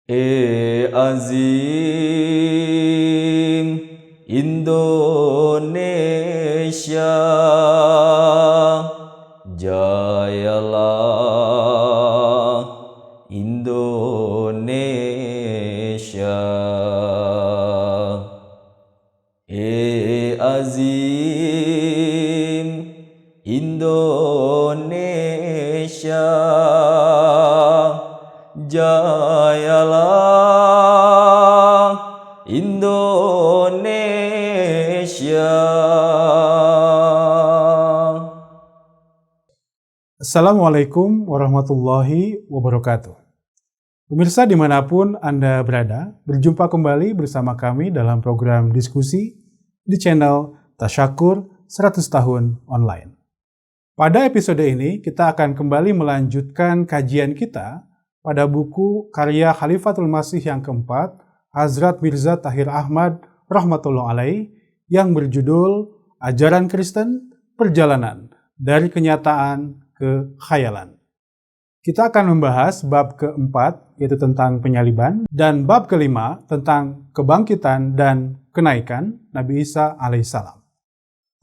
Azim Indonesia, jayalah Indonesia. Azim Indonesia, jayalah Indonesia. Assalamualaikum warahmatullahi wabarakatuh. Pemirsa dimanapun Anda berada, berjumpa kembali bersama kami dalam program diskusi di channel Tasyakur 100 Tahun Online. Pada episode ini, kita akan kembali melanjutkan kajian kita pada buku karya Khalifatul Masih yang keempat, Hazrat Mirza Tahir Ahmad rahmatullah alaih, yang berjudul Ajaran Kristen Perjalanan dari Kenyataan ke Khayalan. Kita akan membahas bab keempat, yaitu tentang penyaliban, dan bab kelima tentang kebangkitan dan kenaikan Nabi Isa alaihissalam.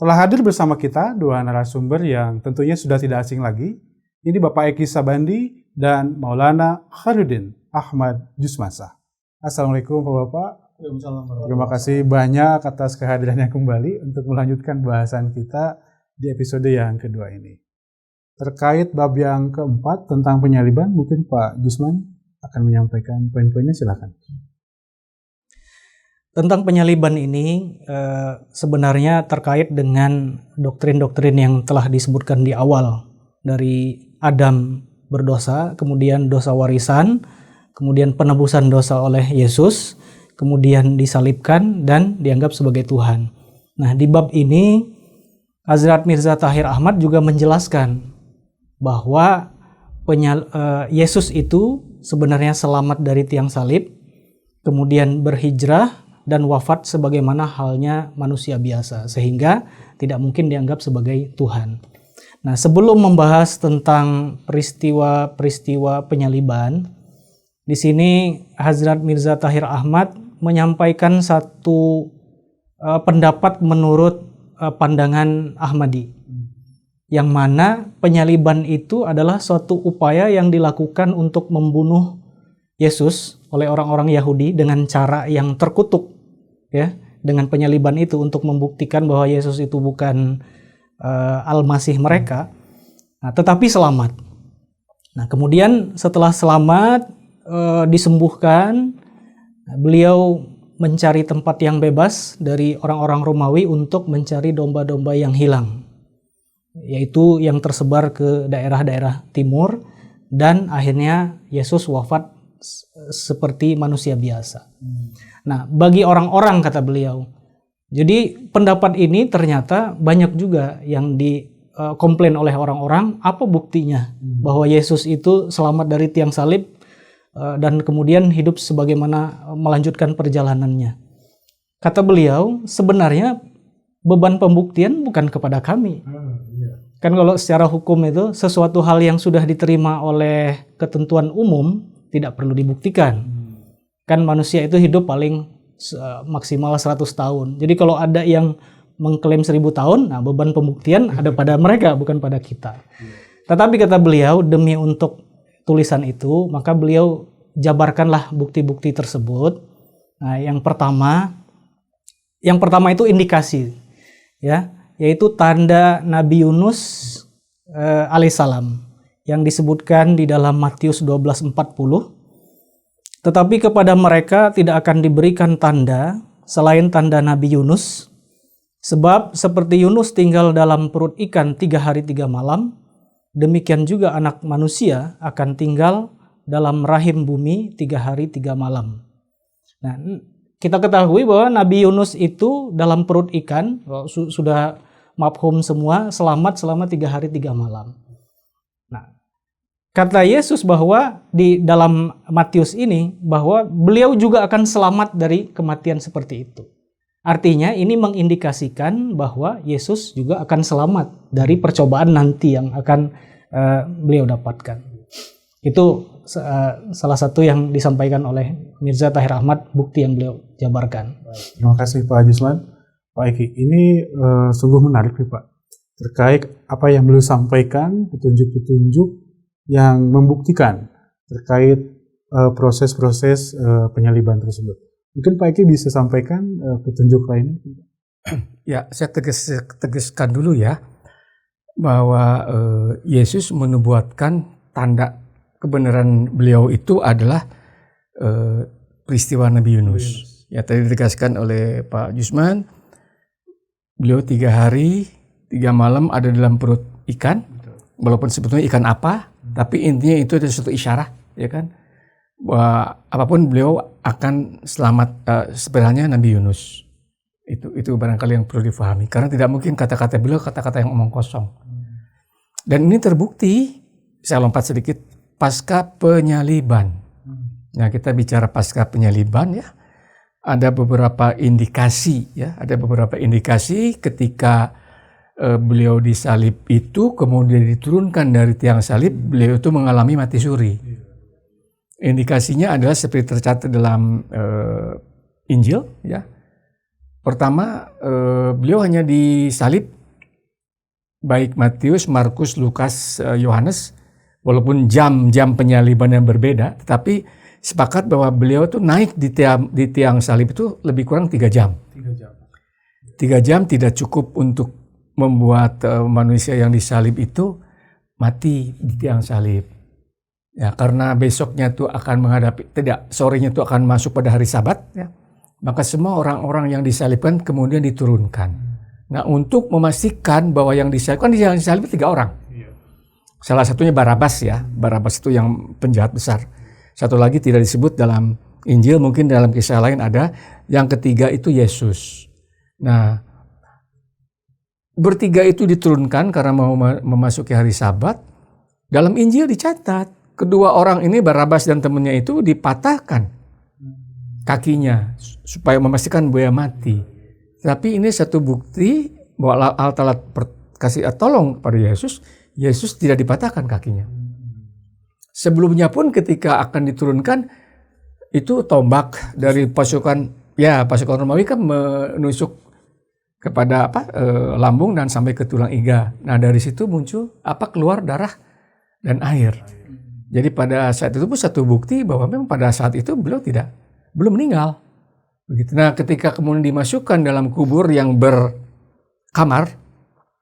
Telah hadir bersama kita dua narasumber yang tentunya sudah tidak asing lagi. Ini Bapak Eki Sabandi dan Maulana Khairuddin Ahmad Jusmasah. Assalamualaikum Bapak. Terima kasih banyak atas kehadirannya kembali untuk melanjutkan bahasan kita di episode yang kedua ini. Terkait bab yang keempat tentang penyaliban, mungkin Pak Jusman akan menyampaikan poin-poinnya, silakan. Tentang penyaliban ini sebenarnya terkait dengan doktrin-doktrin yang telah disebutkan di awal, dari Adam berdosa, kemudian dosa warisan, kemudian penebusan dosa oleh Yesus, kemudian disalibkan dan dianggap sebagai Tuhan. Nah, di bab ini Hazrat Mirza Tahir Ahmad juga menjelaskan bahwa Yesus itu sebenarnya selamat dari tiang salib, kemudian berhijrah dan wafat sebagaimana halnya manusia biasa, sehingga tidak mungkin dianggap sebagai Tuhan. Nah, sebelum membahas tentang peristiwa-peristiwa penyaliban, di sini Hazrat Mirza Tahir Ahmad menyampaikan satu pendapat menurut pandangan Ahmadi, yang mana penyaliban itu adalah suatu upaya yang dilakukan untuk membunuh Yesus oleh orang-orang Yahudi dengan cara yang terkutuk, ya, dengan penyaliban itu untuk membuktikan bahwa Yesus itu bukan Al-Masih mereka, nah, tetapi selamat. Nah, kemudian setelah selamat disembuhkan, beliau mencari tempat yang bebas dari orang-orang Romawi untuk mencari domba-domba yang hilang, yaitu yang tersebar ke daerah-daerah timur, dan akhirnya Yesus wafat seperti manusia biasa. Nah, bagi orang-orang, kata beliau, jadi pendapat ini ternyata banyak juga yang dikomplain oleh orang-orang. Apa buktinya bahwa Yesus itu selamat dari tiang salib dan kemudian hidup sebagaimana melanjutkan perjalanannya? Kata beliau, sebenarnya beban pembuktian bukan kepada kami. Kan kalau secara hukum itu sesuatu hal yang sudah diterima oleh ketentuan umum tidak perlu dibuktikan. Kan manusia itu hidup paling maksimal 100 tahun. Jadi kalau ada yang mengklaim 1000 tahun, nah beban pembuktian ada pada mereka, bukan pada kita. Tetapi kata beliau, demi untuk tulisan itu, maka beliau jabarkanlah bukti-bukti tersebut. Nah, yang pertama itu indikasi, ya, yaitu tanda Nabi Yunus alaihissalam yang disebutkan di dalam Matius 12:40. Tetapi kepada mereka tidak akan diberikan tanda selain tanda Nabi Yunus, sebab seperti Yunus tinggal dalam perut ikan 3 hari 3 malam, demikian juga anak manusia akan tinggal dalam rahim bumi 3 hari 3 malam. Nah, kita ketahui bahwa Nabi Yunus itu dalam perut ikan, sudah mafhum semua, selamat selama 3 hari 3 malam. Nah, kata Yesus bahwa di dalam Matius ini bahwa beliau juga akan selamat dari kematian seperti itu. Artinya ini mengindikasikan bahwa Yesus juga akan selamat dari percobaan nanti yang akan beliau dapatkan. Itu salah satu yang disampaikan oleh Mirza Tahir Ahmad, bukti yang beliau jabarkan. Terima kasih Pak Jusman. Pak Eki, ini sungguh menarik nih Pak, terkait apa yang beliau sampaikan, petunjuk-petunjuk yang membuktikan terkait proses-proses penyaliban tersebut. Mungkin Pak Eki bisa sampaikan petunjuk lainnya? Ya, saya tegaskan dulu ya, bahwa Yesus menubuatkan tanda kebenaran beliau itu adalah peristiwa Nabi Yunus. Ya, tadi ditegaskan oleh Pak Jusman, beliau 3 hari 3 malam ada dalam perut ikan, walaupun sebetulnya ikan apa, tapi intinya itu ada suatu isyarat, ya kan, bahwa apapun beliau akan selamat, sebenarnya Nabi Yunus. Itu barangkali yang perlu difahami, karena tidak mungkin kata-kata beliau kata-kata yang omong kosong. Dan ini terbukti, saya lompat sedikit, pasca penyaliban. Nah, kita bicara pasca penyaliban ya, ada beberapa indikasi ya, ketika beliau disalib itu, kemudian diturunkan dari tiang salib, beliau itu mengalami mati suri. Indikasinya adalah seperti tercatat dalam Injil ya. Pertama, beliau hanya disalib, baik Matius, Markus, Lukas, Yohanes, walaupun jam penyaliban yang berbeda, tetapi sepakat bahwa beliau itu naik di tiang salib itu lebih kurang 3 jam. 3 jam tidak cukup untuk membuat manusia yang disalib itu mati di tiang salib. Ya, karena besoknya itu akan sorenya itu akan masuk pada hari Sabat ya. Maka semua orang-orang yang disalibkan kemudian diturunkan. Nah, untuk memastikan bahwa yang disalib 3 orang. Salah satunya Barabas ya. Barabas itu yang penjahat besar. Satu lagi tidak disebut dalam Injil, mungkin dalam kisah lain ada. Yang ketiga itu Yesus. Nah, bertiga itu diturunkan karena mau memasuki hari Sabat. Dalam Injil dicatat, kedua orang ini, Barabas dan temannya itu, dipatahkan kakinya supaya memastikan bahwa mati. Tapi ini satu bukti bahwa Allah telah kasih tolong pada Yesus. Yesus tidak dipatahkan kakinya. Sebelumnya pun ketika akan diturunkan, itu tombak dari pasukan Romawi kan menusuk kepada lambung dan sampai ke tulang iga. Nah, dari situ muncul keluar darah dan air. Jadi pada saat itu pun satu bukti bahwa memang pada saat itu beliau belum meninggal. Begitu. Nah, ketika kemudian dimasukkan dalam kubur yang berkamar,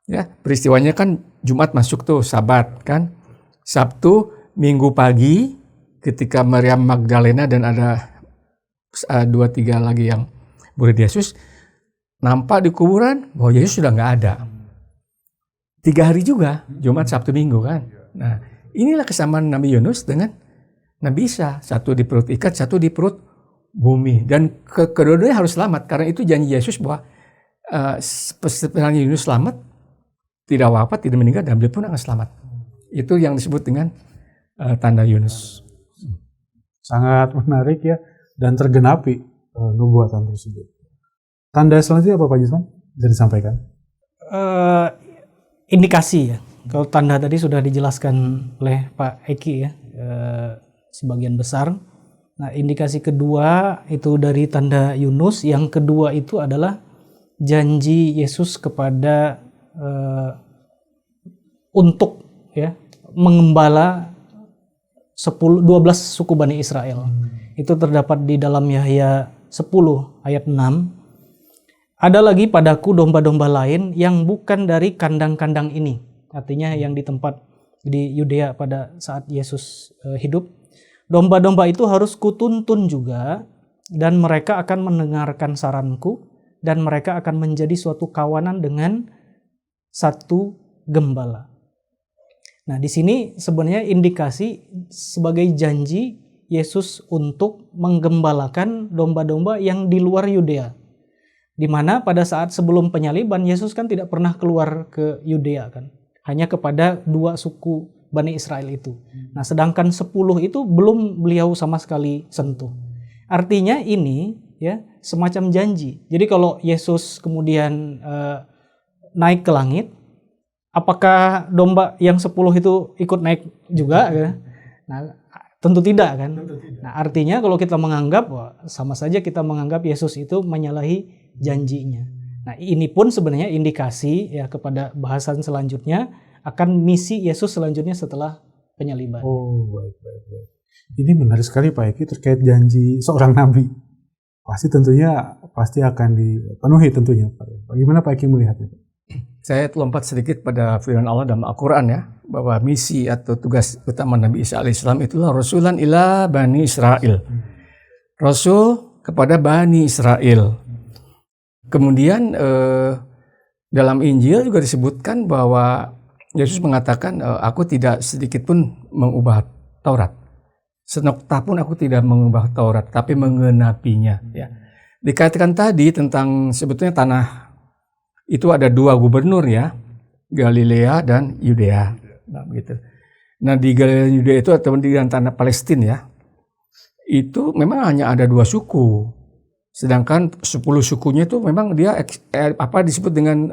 ya, peristiwanya kan Jumat masuk tuh, Sabat kan. Sabtu, Minggu pagi, ketika Maryam Magdalena dan ada 2-3 lagi yang murid Yesus nampak di kuburan bahwa Yesus sudah nggak ada. 3 hari juga, Jumat, Sabtu, Minggu kan. Nah, inilah kesamaan Nabi Yunus dengan Nabi Isa. Satu di perut ikan, satu di perut bumi. Dan kedua-duanya harus selamat. Karena itu janji Yesus bahwa sebenarnya Yunus selamat, tidak wafat, tidak meninggal, dan beliau pun akan selamat. Itu yang disebut dengan tanda Yunus. Sangat menarik ya, dan tergenapi nubuatan tersebut. Tanda selanjutnya apa Pak Jusman? Bisa disampaikan? Indikasi ya. Kalau tanda tadi sudah dijelaskan oleh Pak Eki ya, sebagian besar. Nah, indikasi kedua itu dari tanda Yunus. Yang kedua itu adalah janji Yesus kepada untuk ya mengembala 12 suku Bani Israel. Itu terdapat di dalam Yahya 10 ayat 6. Ada lagi padaku domba-domba lain yang bukan dari kandang-kandang ini. Artinya yang di tempat di Yudea pada saat Yesus hidup. Domba-domba itu harus kutuntun juga, dan mereka akan mendengarkan saranku, dan mereka akan menjadi suatu kawanan dengan satu gembala. Nah, di sini sebenarnya indikasi sebagai janji Yesus untuk menggembalakan domba-domba yang di luar Yudea. Di mana pada saat sebelum penyaliban, Yesus kan tidak pernah keluar ke Yudea kan. Hanya kepada 2 suku Bani Israel itu. Nah, sedangkan 10 itu belum beliau sama sekali sentuh. Artinya ini ya semacam janji. Jadi kalau Yesus kemudian naik ke langit, apakah domba yang 10 itu ikut naik juga? Ya? Nah, tentu tidak kan. Nah, artinya kalau kita menganggap, wah, sama saja kita menganggap Yesus itu menyalahi janjinya. Nah, ini pun sebenarnya indikasi ya kepada bahasan selanjutnya akan misi Yesus selanjutnya setelah penyaliban. Oh, baik. Ini menarik sekali Pak Eki terkait janji seorang nabi. Pasti akan dipenuhi tentunya Pak. Bagaimana Pak Eki melihatnya? Saya lompat sedikit pada firman Allah dalam Al-Quran ya, bahwa misi atau tugas utama Nabi Isa alaihissalam itulah Rasulan ila Bani Israel. Rasul kepada Bani Israel. Kemudian dalam Injil juga disebutkan bahwa Yesus mengatakan, aku tidak sedikit pun mengubah Taurat. Senokta pun aku tidak mengubah Taurat, tapi mengenapinya. Ya. Dikatakan tadi tentang sebetulnya tanah itu ada 2 gubernur ya, Galilea dan Yudea. Nah, begitu. Nah di Galilea dan Yudea itu atau di tanah Palestina ya, itu memang hanya ada 2 suku. Sedangkan 10 sukunya itu memang dia disebut dengan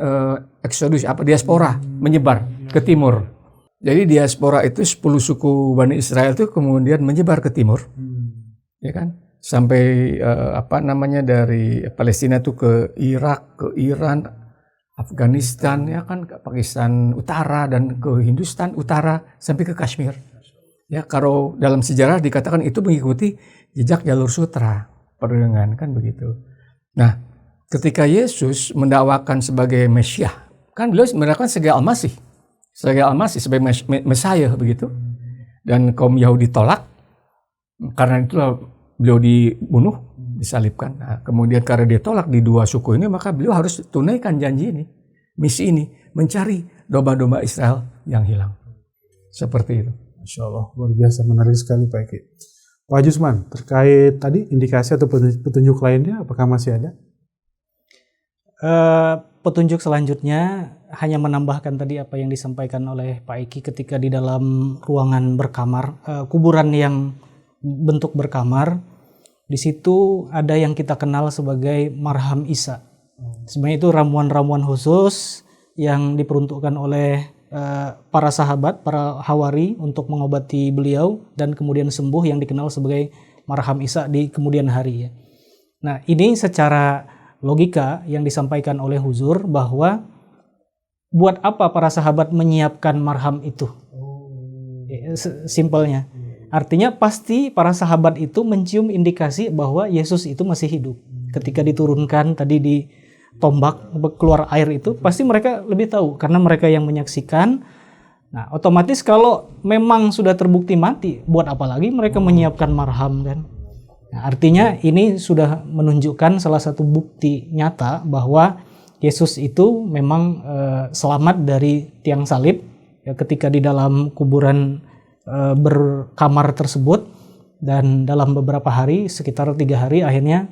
eksodus, diaspora, menyebar ke timur. Jadi diaspora itu 10 suku Bani Israel itu kemudian menyebar ke timur. Ya kan? Sampai dari Palestina itu ke Irak, ke Iran, Afghanistan, ya kan, ke Pakistan Utara dan ke Hindustan Utara sampai ke Kashmir. Ya, kalau dalam sejarah dikatakan itu mengikuti jejak jalur sutra perdagangan kan begitu. Nah, ketika Yesus mendakwakan sebagai Mesias, kan beliau mendakwakan sebagai Al-Masih, sebagai Mesias begitu. Dan kaum Yahudi tolak, karena itulah beliau dibunuh, disalibkan. Nah, kemudian karena dia tolak di 2 suku ini, maka beliau harus tunaikan janji ini, misi ini, mencari domba-domba Israel yang hilang. Seperti itu. Masya Allah, luar biasa, menarik sekali Pak Eki. Pak Jusman, terkait tadi indikasi atau petunjuk lainnya, apakah masih ada? Petunjuk selanjutnya hanya menambahkan tadi apa yang disampaikan oleh Pak Eki ketika di dalam ruangan berkamar, kuburan yang bentuk berkamar. Di situ ada yang kita kenal sebagai marham Isa. Sebenarnya itu ramuan-ramuan khusus yang diperuntukkan oleh para sahabat, para hawari untuk mengobati beliau dan kemudian sembuh, yang dikenal sebagai marham Isa di kemudian hari. Nah, ini secara logika yang disampaikan oleh Huzur bahwa buat apa para sahabat menyiapkan marham itu? Simpelnya. Artinya pasti para sahabat itu mencium indikasi bahwa Yesus itu masih hidup. Ketika diturunkan tadi di tombak keluar air itu, pasti mereka lebih tahu karena mereka yang menyaksikan. Nah, otomatis kalau memang sudah terbukti mati, buat apa lagi mereka menyiapkan marham kan? Nah, artinya ini sudah menunjukkan salah satu bukti nyata bahwa Yesus itu memang selamat dari tiang salib ya, ketika di dalam kuburan berkamar tersebut, dan dalam beberapa hari, sekitar 3 hari, akhirnya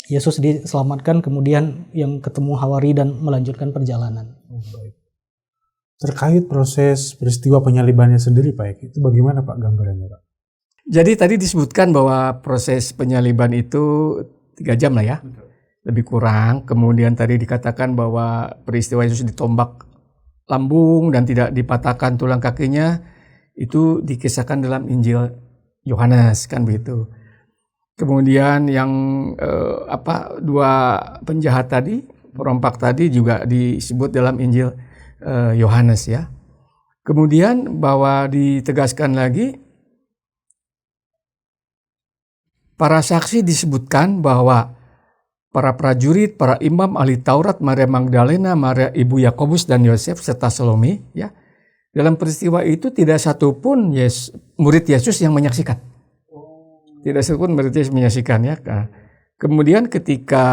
Yesus diselamatkan, kemudian yang ketemu hawari dan melanjutkan perjalanan. Baik. Terkait proses peristiwa penyalibannya sendiri Pak Eki, itu bagaimana Pak gambarannya Pak? Jadi tadi disebutkan bahwa proses penyaliban itu 3 jam lah ya, lebih kurang. Kemudian tadi dikatakan bahwa peristiwa Yesus ditombak lambung dan tidak dipatahkan tulang kakinya, itu dikisahkan dalam Injil Yohanes kan begitu. Kemudian yang 2 penjahat tadi, perompak tadi juga disebut dalam Injil Yohanes ya. Kemudian bahwa ditegaskan lagi para saksi disebutkan bahwa para prajurit, para imam ahli Taurat, Maria Magdalena, Maria ibu Yakobus dan Yosef serta Salome ya. Dalam peristiwa itu tidak satupun murid Yesus yang menyaksikan. Tidak satupun murid Yesus menyaksikan ya. Kemudian ketika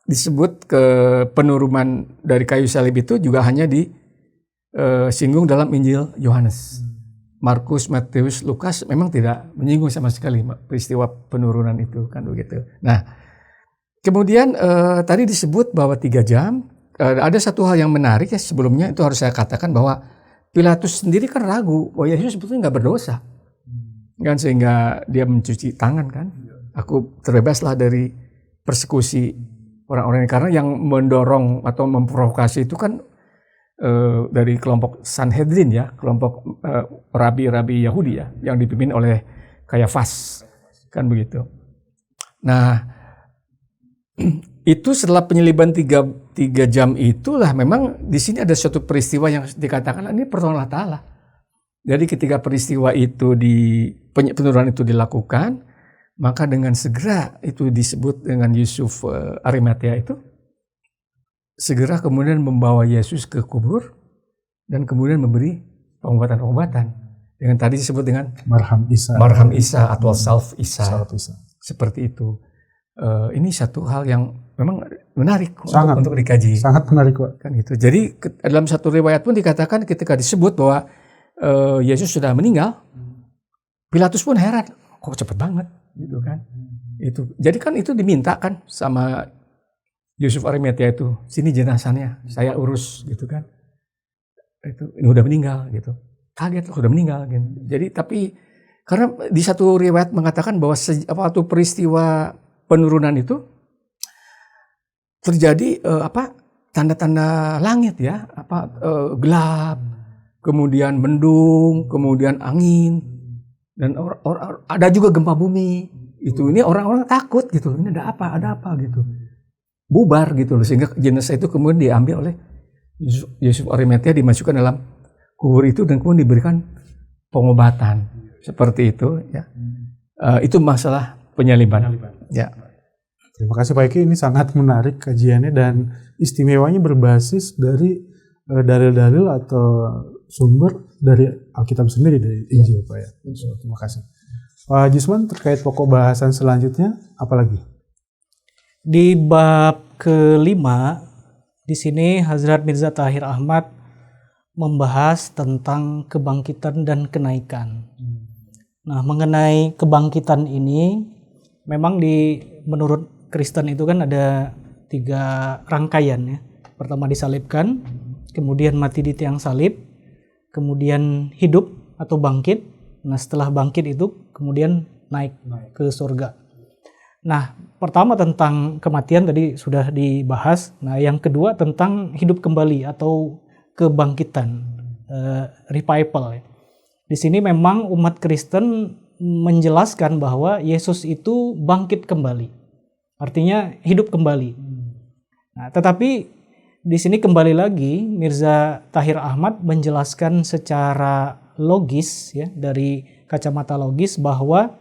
disebut ke penurunan dari kayu salib itu juga hanya disinggung dalam Injil Yohanes. Markus, Matius, Lukas memang tidak menyinggung sama sekali peristiwa penurunan itu kan begitu. Nah, kemudian tadi disebut bahwa 3 jam. Ada satu hal yang menarik ya sebelumnya, itu harus saya katakan bahwa Pilatus sendiri kan ragu bahwa Yesus sebetulnya nggak berdosa, kan, sehingga dia mencuci tangan kan. Aku terbebaslah dari persekusi orang-orang ini, karena yang mendorong atau memprovokasi itu kan dari kelompok Sanhedrin ya, kelompok rabi-rabi Yahudi ya, yang dipimpin oleh Kayafas, kan begitu. Nah, itu setelah penyeliban 3 jam itulah memang di sini ada suatu peristiwa yang dikatakan ini pertolongan Allah Ta'ala. Jadi ketika peristiwa itu penurunan itu dilakukan, maka dengan segera itu disebut dengan Yusuf Arimatea itu segera kemudian membawa Yesus ke kubur dan kemudian memberi pengobatan-pengobatan dengan tadi disebut dengan Marham Isa atau Salf Isa. Isa. Seperti itu. Ini satu hal yang memang menarik untuk dikaji. Sangat menarik, Pak. Kan itu. Jadi dalam satu riwayat pun dikatakan ketika disebut bahwa Yesus sudah meninggal, Pilatus pun heran, kok cepet banget, gitu kan? Itu. Jadi kan itu diminta kan sama Yusuf Arimatea itu, sini jenazahnya, saya urus, gitu kan? Itu ini udah meninggal, gitu. Kaget, sudah meninggal, gitu. Jadi tapi karena di satu riwayat mengatakan bahwa waktu peristiwa penurunan itu terjadi tanda-tanda langit ya, gelap, kemudian mendung, kemudian angin, dan ada juga gempa bumi. Itu ini orang-orang takut gitu, ini ada apa gitu, bubar gitu loh, sehingga jenazah itu kemudian diambil oleh Yusuf Arimatea, dimasukkan dalam kubur itu dan kemudian diberikan pengobatan seperti itu ya. Itu masalah penyaliban. Ya. Terima kasih Pak Eki, ini sangat menarik kajiannya dan istimewanya berbasis dari dalil-dalil atau sumber dari Alkitab sendiri, dari Injil Pak ya. Terima kasih. Pak Jusman, terkait pokok bahasan selanjutnya apa lagi? Di bab kelima, di sini Hazrat Mirza Tahir Ahmad membahas tentang kebangkitan dan kenaikan. Nah, mengenai kebangkitan ini, memang menurut Kristen itu kan ada 3 rangkaian ya. Pertama disalibkan, kemudian mati di tiang salib, kemudian hidup atau bangkit. Nah, setelah bangkit itu kemudian naik ke surga. Nah, pertama tentang kematian tadi sudah dibahas. Nah, yang kedua tentang hidup kembali atau kebangkitan, revival ya. Di sini memang umat Kristen menjelaskan bahwa Yesus itu bangkit kembali. Artinya hidup kembali. Nah, tetapi di sini kembali lagi Mirza Tahir Ahmad menjelaskan secara logis ya, dari kacamata logis, bahwa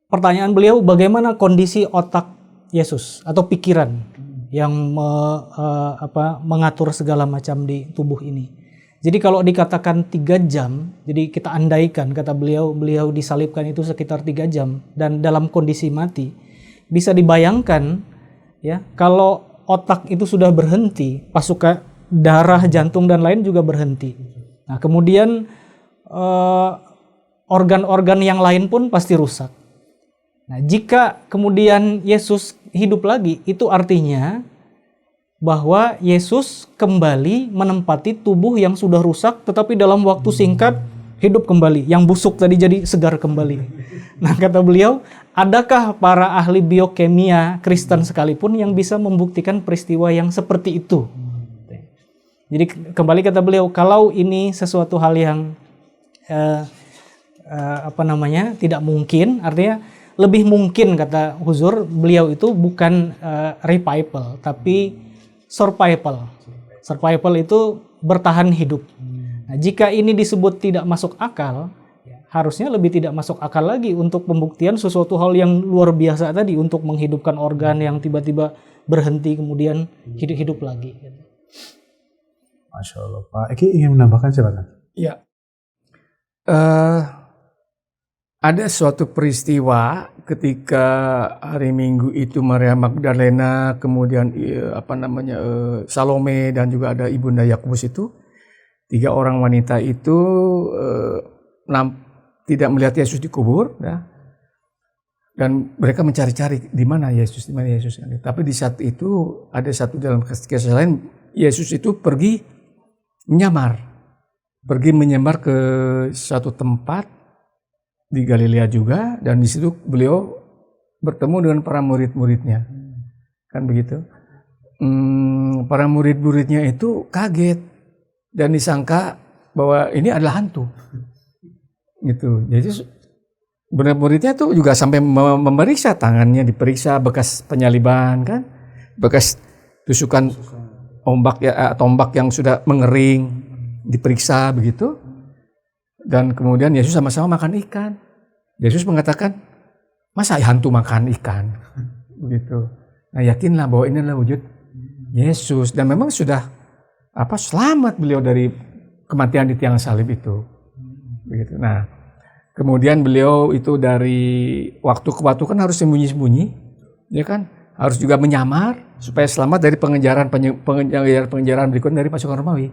pertanyaan beliau bagaimana kondisi otak Yesus atau pikiran yang mengatur segala macam di tubuh ini. Jadi kalau dikatakan 3 jam, jadi kita andaikan, kata beliau disalibkan itu sekitar 3 jam dan dalam kondisi mati. Bisa dibayangkan ya, kalau otak itu sudah berhenti, pasukan darah, jantung dan lain juga berhenti. Nah, kemudian organ-organ yang lain pun pasti rusak. Nah, jika kemudian Yesus hidup lagi, itu artinya bahwa Yesus kembali menempati tubuh yang sudah rusak, tetapi dalam waktu singkat hidup kembali. Yang busuk tadi jadi segar kembali. Nah, kata beliau, adakah para ahli biokimia Kristen sekalipun yang bisa membuktikan peristiwa yang seperti itu? Jadi kembali kata beliau, kalau ini sesuatu hal yang tidak mungkin, artinya lebih mungkin, kata Huzur, beliau itu bukan revival, tapi survival. Survival itu bertahan hidup. Nah, jika ini disebut tidak masuk akal, harusnya lebih tidak masuk akal lagi untuk pembuktian sesuatu hal yang luar biasa tadi, untuk menghidupkan organ yang tiba-tiba berhenti kemudian hidup lagi. Masya Allah. Pak Eki ingin menambahkan, silakan. Ya. Ada suatu peristiwa ketika hari Minggu itu Maria Magdalena, kemudian Salome dan juga ada Ibunda Yakobus itu, 3 orang wanita itu tidak melihat Yesus dikubur, ya. Dan mereka mencari-cari di mana Yesus. Tapi di saat itu ada satu dalam kisah lain, Yesus itu pergi menyamar ke suatu tempat di Galilea juga, dan di situ beliau bertemu dengan para murid-muridnya, kan begitu. para murid-muridnya itu kaget dan disangka bahwa ini adalah hantu. Gitu. Jadi murid-muridnya tuh juga sampai memeriksa tangannya, diperiksa bekas penyaliban kan, bekas tusukan ombak ya, tombak yang sudah mengering, diperiksa begitu. Dan kemudian Yesus sama-sama makan ikan. Yesus mengatakan, masa hantu makan ikan? Begitu. Nah, yakinlah bahwa ini adalah wujud Yesus, dan memang sudah selamat beliau dari kematian di tiang salib itu. Begitu. Nah, kemudian beliau itu dari waktu ke waktu kan harus sembunyi-sembunyi, ya kan? Harus juga menyamar supaya selamat dari pengejaran berikutnya dari pasukan Romawi.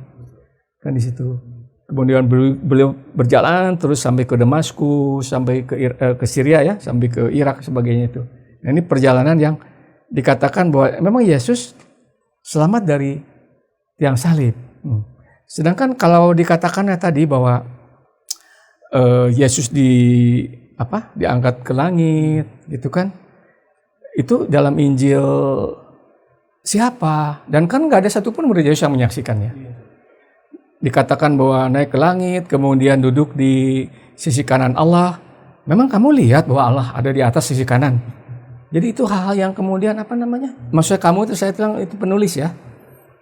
Kan di situ. Kemudian beliau berjalan terus sampai ke Damaskus, sampai ke Syria ya, sampai ke Irak sebagainya itu. Nah, ini perjalanan yang dikatakan bahwa memang Yesus selamat dari tiang salib. Sedangkan kalau dikatakannya tadi bahwa Yesus diangkat ke langit, gitu kan? Itu dalam Injil siapa? Dan kan nggak ada satupun murid Yesus yang menyaksikannya. Dikatakan bahwa naik ke langit, kemudian duduk di sisi kanan Allah. Memang kamu lihat bahwa Allah ada di atas sisi kanan. Jadi itu hal-hal yang kemudian maksudnya kamu itu, saya bilang itu penulis ya.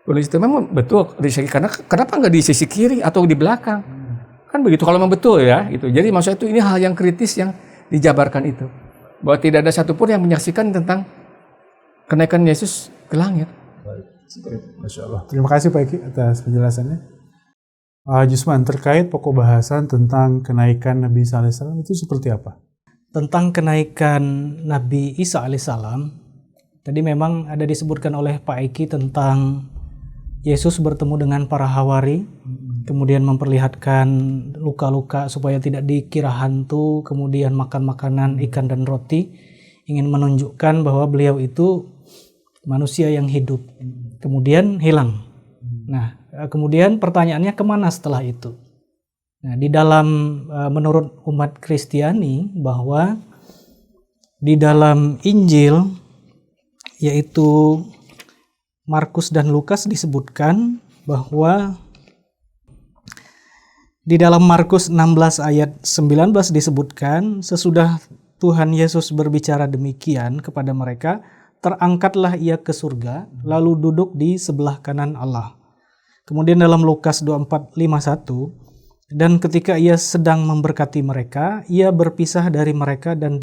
Penulis itu memang betul di sisi kanan. Kenapa nggak di sisi kiri atau di belakang? Kan begitu kalau memang betul ya. Itu. Jadi maksudnya itu ini hal yang kritis yang dijabarkan itu. Bahwa tidak ada satupun yang menyaksikan tentang kenaikan Yesus ke langit. Masya Allah. Terima kasih Pak Eki atas penjelasannya. Jusman, terkait pokok bahasan tentang kenaikan Nabi Isa alaihissalam itu seperti apa? Tentang kenaikan Nabi Isa alaihissalam, tadi memang ada disebutkan oleh Pak Eki tentang Yesus bertemu dengan para hawari, kemudian memperlihatkan luka-luka supaya tidak dikira hantu, kemudian makan makanan ikan dan roti, ingin menunjukkan bahwa beliau itu manusia yang hidup, kemudian hilang. Nah, kemudian pertanyaannya kemana setelah itu? Nah, di dalam menurut umat Kristiani bahwa di dalam Injil yaitu Markus dan Lukas disebutkan bahwa di dalam Markus 16 ayat 19 disebutkan sesudah Tuhan Yesus berbicara demikian kepada mereka, terangkatlah ia ke surga lalu duduk di sebelah kanan Allah. Kemudian dalam Lukas 24:51, dan ketika ia sedang memberkati mereka, ia berpisah dari mereka dan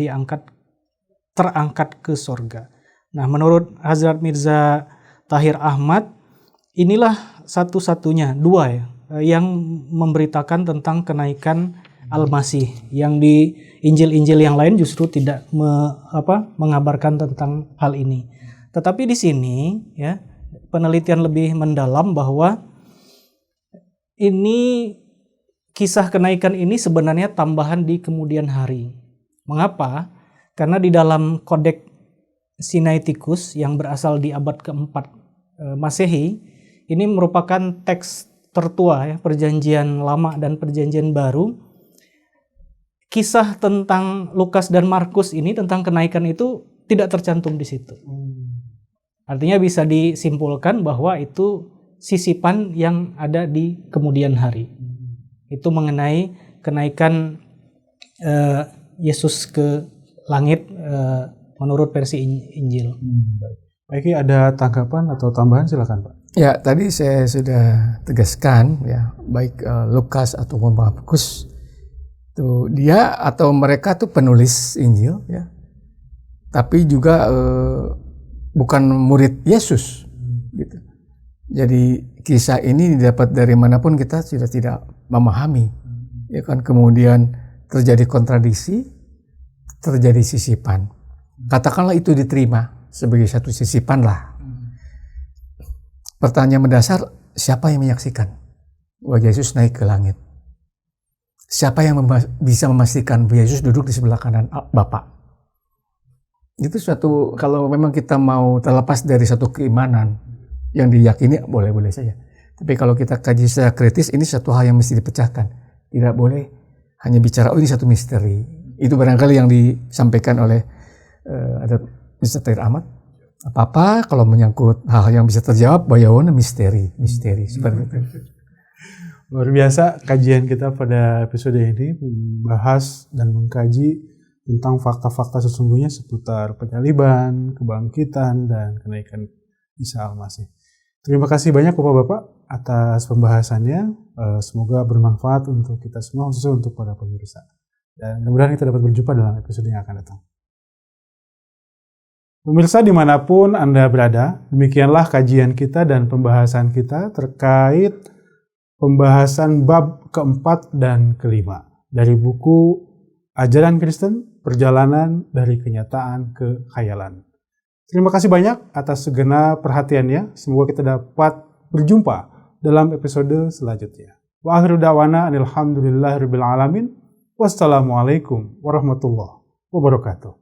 terangkat ke sorga. Nah, menurut Hazrat Mirza Tahir Ahmad, inilah satu-satunya dua ya, yang memberitakan tentang kenaikan Al-Masih, yang di Injil-Injil yang lain justru tidak mengabarkan tentang hal ini. Tetapi di sini ya, penelitian lebih mendalam bahwa ini kisah kenaikan ini sebenarnya tambahan di kemudian hari. Mengapa? Karena di dalam Kodeks Sinaiticus yang berasal di abad keempat Masehi, ini merupakan teks tertua ya, Perjanjian Lama dan Perjanjian Baru. Kisah tentang Lukas dan Markus ini tentang kenaikan itu tidak tercantum di situ. Artinya bisa disimpulkan bahwa itu sisipan yang ada di kemudian hari. Itu mengenai kenaikan Yesus ke langit menurut versi Injil. Baik, ada tanggapan atau tambahan, silakan Pak. Ya, tadi saya sudah tegaskan ya, baik Lukas atau Markus tuh dia atau mereka tuh penulis Injil ya. Tapi juga bukan murid Yesus gitu. Jadi kisah ini didapat dari manapun kita sudah tidak memahami, ya kan. Kemudian terjadi kontradiksi, terjadi sisipan. Katakanlah itu diterima sebagai satu sisipan lah. Pertanyaan mendasar, siapa yang menyaksikan bahwa Yesus naik ke langit? Siapa yang bisa memastikan bahwa Yesus duduk di sebelah kanan Bapa? Itu suatu, kalau memang kita mau terlepas dari satu keimanan yang diyakini, boleh-boleh saja. Tapi kalau kita kaji secara kritis, ini satu hal yang mesti dipecahkan. Tidak boleh hanya bicara, oh ini satu misteri. Itu barangkali yang disampaikan oleh Mr. Tahir Ahmad. Apa-apa kalau menyangkut hal yang bisa terjawab, bayawana misteri seperti itu. Luar biasa kajian kita pada episode ini membahas dan mengkaji tentang fakta-fakta sesungguhnya seputar penyaliban, kebangkitan, dan kenaikan Isa Al-Masih. Terima kasih banyak Bapak-Bapak atas pembahasannya. Semoga bermanfaat untuk kita semua, khususnya untuk para pemirsa. Dan mudah-mudahan kita dapat berjumpa dalam episode yang akan datang. Pemirsa dimanapun Anda berada, demikianlah kajian kita dan pembahasan kita terkait pembahasan bab keempat dan kelima dari buku Ajaran Kristen, Perjalanan dari Kenyataan ke Khayalan. Terima kasih banyak atas segenap perhatiannya. Semoga kita dapat berjumpa dalam episode selanjutnya. Wa akhiru da'wana alhamdulillahirabbil alamin. Wassalamualaikum warahmatullahi wabarakatuh.